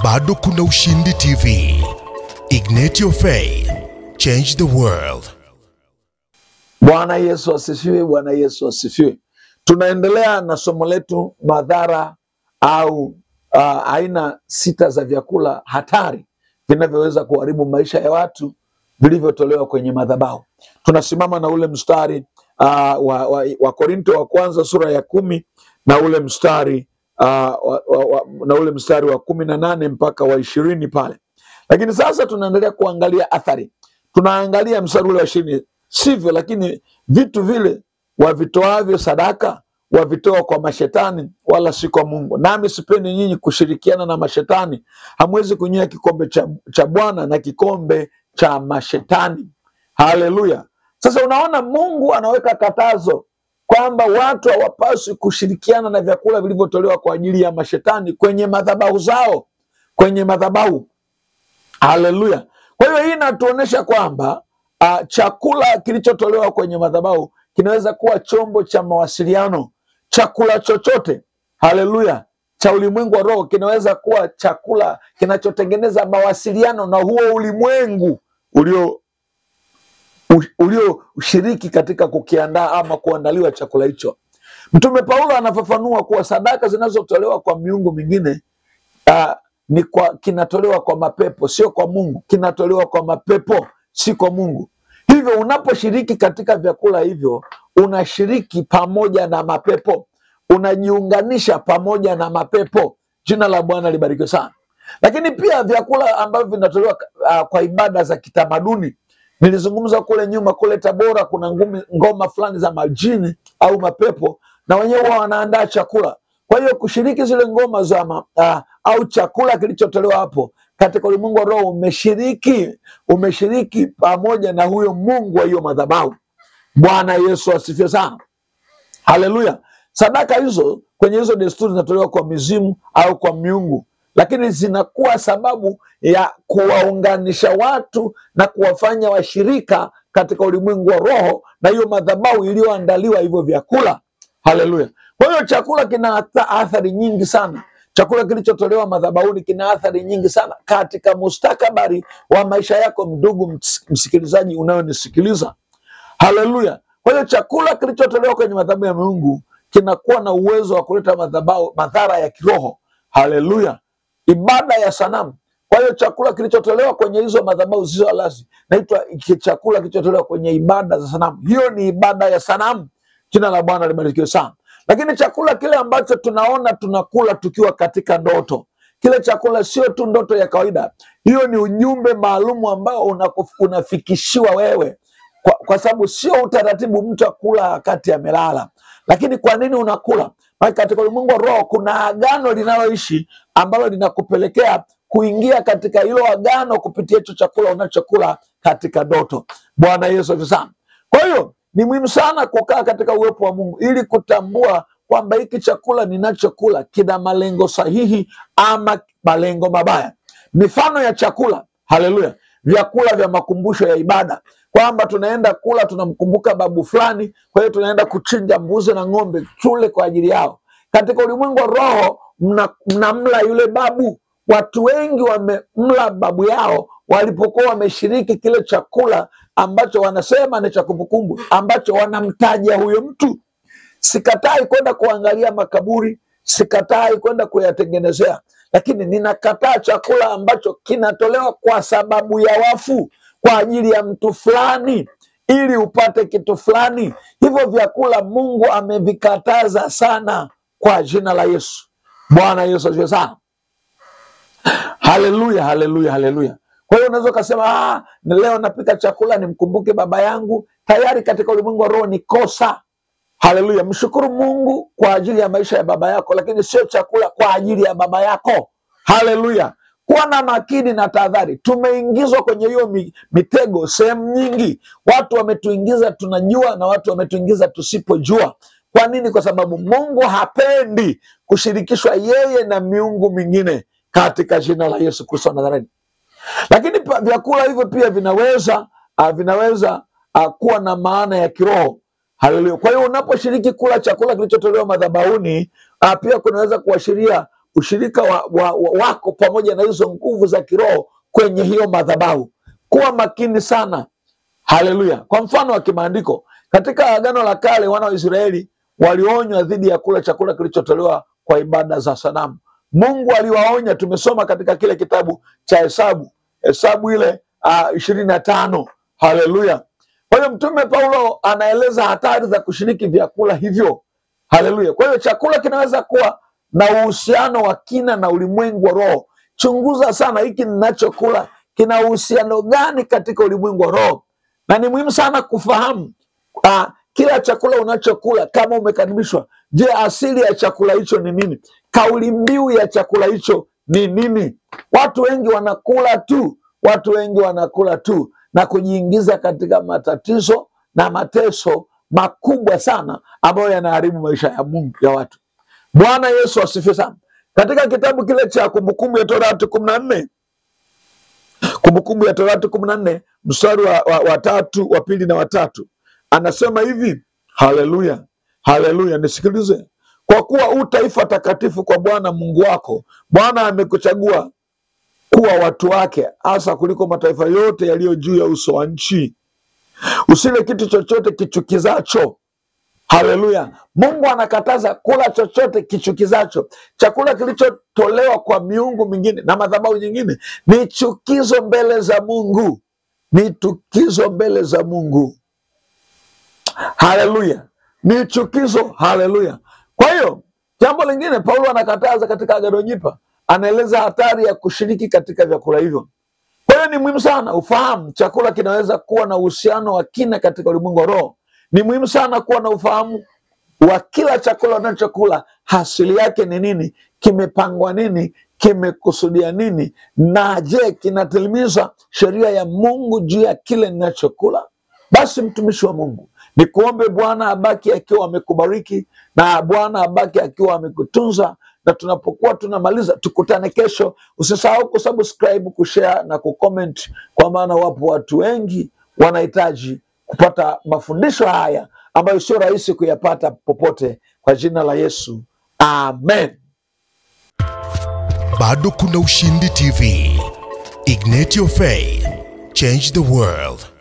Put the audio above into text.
Bado kuna Ushindi TV. Ignite your faith. Change the world. Bwana Yesu asifiwe, Bwana Yesu asifiwe. Tunaendelea na somo letu madhara au aina 6 za vyakula hatari vinavyoweza kuharibu maisha ya watu vilivyotolewa kwenye madhabahu. Tunasimama na ule mstari wa Korinto wa kwanza sura ya 10 na ule mstari wa 18 mpaka wa 20 pale. Lakini sasa tunaendelea kuangalia athari. Tunaangalia mstari ule wa 20. Sivyo, lakini vitu vile wavitoavyo sadaka wavitoa kwa mashetani wala si kwa Mungu. Nami sipendi nyinyi kushirikiana na mashetani. Hamwezi kunywa kikombe cha Bwana na kikombe cha mashetani. Haleluya. Sasa unaona Mungu anaweka katazo kwamba watu hawapaswi kushirikiana na vyakula vilivyotolewa kwa ajili ya mashetani kwenye madhabahu zao, kwenye madhabahu. Haleluya. Kwa hiyo hii inatuonyesha kwamba chakula kilichotolewa kwenye madhabahu kinaweza kuwa chombo cha mawasiliano. Chakula chochote, haleluya, cha ulimwengu wa roho kinaweza kuwa chakula kinachotengeneza mawasiliano na huo ulimwengu ulio ushiriki katika kukiandaa ama kuandaliwa chakula hicho. Mtume Paulo anafafanua kuwa sadaka zinazotolewa kwa miungu mingine kinatolewa kwa mapepo, sio kwa Mungu. Kinatolewa kwa mapepo, si kwa Mungu. Hivyo unaposhiriki katika vyakula hivyo, unashiriki pamoja na mapepo, unajiunganisha pamoja na mapepo. Jina la Bwana libarikiwe sana. Lakini pia vyakula ambavyo vinatolewa kwa ibada za kitamaduni. Nilizungumza kule nyuma, kule Tabora kuna ngoma fulani za majini au mapepo, na wenyewe wanaandaa chakula. Kwa hiyo kushiriki zile ngoma za au chakula kilichotolewa hapo katika ulimwengu wa roho, umeshiriki pamoja na huyo Mungu wa hiyo madhabahu. Bwana Yesu asifiwe sana. Haleluya. Sadaka hizo kwenye hizo desturi zinatolewa kwa mizimu au kwa miungu, lakini zinakuwa sababu ya kuwaunganisha watu na kuwafanya washirika katika ulimwengu wa roho na hiyo madhabahu iliyoandaliwa hivyo vyakula. Haleluya. Kwa hiyo chakula kina athari nyingi sana. Chakula kilichotolewa madhabahuni kina athari nyingi sana katika mustakabali wa maisha yako, ndugu msikilizaji unayonisikiliza. Haleluya. Kwa hiyo chakula kilichotolewa kwenye madhabahu ya Mungu kinakuwa na uwezo wa kuleta madhara ya kiroho. Haleluya. Ibada ya sanamu. Kwa hiyo chakula kilichotolewa kwenye hizo madhabahu zisizo halali naitwa chakula kilichotolewa kwenye ibada za sanamu. Hiyo ni ibada ya sanamu. Jina la Bwana libarikiwe sana. Lakini chakula kile ambacho tunaona tunakula tukiwa katika ndoto, kile chakula sio tu ndoto ya kawaida. Hiyo ni ujumbe maalumu ambao unafikishiwa wewe, kwa sababu sio utaratibu mtu akula wakati amelala. Lakini kwa nini unakula? Maana katika ulimwengu wa roho kuna agano linaloishi ambalo linakupelekea kuingia katika hilo agano kupitia hicho chakula unachokula katika ndoto. Bwana Yesu asifiwe sana. Kwa hiyo ni muhimu sana kukaa katika uwepo wa Mungu ili kutambua kwamba hiki chakula ninachokula kina malengo sahihi ama malengo mabaya. Mifano ya chakula, haleluya, vyakula vya makumbusho ya ibada, kwamba tunaenda kula tunamkumbuka babu fulani, kwa hiyo tunaenda kuchinja mbuzi na ng'ombe tule kwa ajili yao. Katika ulimwengu wa roho mnamla yule babu. Watu wengi wamemla babu yao walipokuwa wameshiriki kile chakula ambacho wanasema ni cha kumbukumbu, ambacho wanamtaja huyo mtu. Sikatai kwenda kuangalia makaburi, sikatai kwenda kuyatengenezea, lakini ninakataa chakula ambacho kinatolewa kwa sababu ya wafu, kwa ajili ya mtu fulani, ili upate kitu fulani. Hivyo vyakula Mungu amevikataza sana kwa jina la Yesu. Bwana Yesu asifiwe sana. Haleluya, haleluya, haleluya. Kwa hiyo unaweza kusema leo napika chakula nimkumbuke baba yangu. Tayari katika ulimwengu wa roho ni kosa. Haleluya. Mshukuru Mungu kwa ajili ya maisha ya baba yako, lakini sio chakula kwa ajili ya baba yako. Haleluya. Kuwa na makini na tahadhari. Tumeingizwa kwenye hiyo mitego sehemu nyingi. Watu wametuingiza tunajua na watu wametuingiza tusipojua. Kwa nini? Kwa sababu Mungu hapendi kushirikishwa yeye na miungu mingine, katika jina la Yesu Kristo Nazareti. Lakini vyakula hivyo pia vinaweza kuwa na maana ya kiroho. Haleluya. Kwa hiyo unaposhiriki kula chakula kilichotolewa madhabahuni, pia kunaweza kuashiria ushirika wako pamoja na hizo nguvu za kiroho kwenye hiyo madhabahu. Kuwa makini sana. Haleluya. Kwa mfano wa kimaandiko, katika Agano la Kale wana wa Israeli walionywa dhidi ya kula chakula kilichotolewa kwa ibada za sanamu. Mungu aliwaonya, tumesoma katika kile kitabu cha Hesabu ile 25. Haleluya. Kwa hiyo Mtume Paulo anaeleza hatari za kushiriki vyakula hivyo. Haleluya. Kwa hiyo chakula kinaweza kuwa na uhusiano wa kina na ulimwengu wa roho. Chunguza sana, hiki ninachokula kina uhusiano gani katika ulimwengu wa roho? Na ni muhimu sana kufahamu kila chakula unachokula kama umekaribishwa. Je, asili ya chakula hicho ni nini? Kauli mbiu ya chakula hicho ni nini? Watu wengi wanakula tu na kujiingiza katika matatizo na mateso makubwa sana ambayo yanaharibu maisha ya Mungu ya watu. Bwana Yesu asifiwe sana. Katika kitabu kile cha Kumbukumbu ya Torati 14, Kumbukumbu ya Torati 14 mstari wa 3, wa 2 na wa 3, anasema hivi. Haleluya, haleluya, nisikilize. Kwa kuwa u taifa takatifu kwa Bwana Mungu wako, Bwana amekuchagua kuwa watu wake, hasa kuliko mataifa yote yaliyo juu ya uso wa nchi. Usile kitu chochote kichukizacho. Haleluya. Mungu anakataza kula chochote kichukizacho. Chakula kilichotolewa kwa miungu mingine na madhabahu nyingine ni chukizo mbele za Mungu. Ni chukizo mbele za Mungu. Haleluya. Ni chukizo. Haleluya. Kwa hiyo jambo lingine Paulo anakataza katika Agano Jipya, anaeleza hatari ya kushiriki katika vyakula hivyo. Kwa hiyo ni muhimu sana ufahamu chakula kinaweza kuwa na uhusiano wa kina katika ulimwengu wa roho. Ni muhimu sana kuwa na ufahamu wa kila chakula unachokula, asili yake ni nini, kimepangwa nini, kimekusudia nini, na je, kinatimiza sheria ya Mungu juu ya kile ninachokula? Basi mtumishi wa Mungu, ni kuombe Bwana abaki akiwa amekubariki na Bwana abaki akiwa amekutunza, na tunapokuwa tunamaliza tukutane kesho. Usisahau kusubscribe, kushare na kucomment, kwa maana wapo watu wengi wanahitaji kupata mafundisho haya ambayo sio rahisi kuyapata popote. Kwa jina la Yesu, amen. Bado kuna Ushindi TV. Ignite your faith, change the world.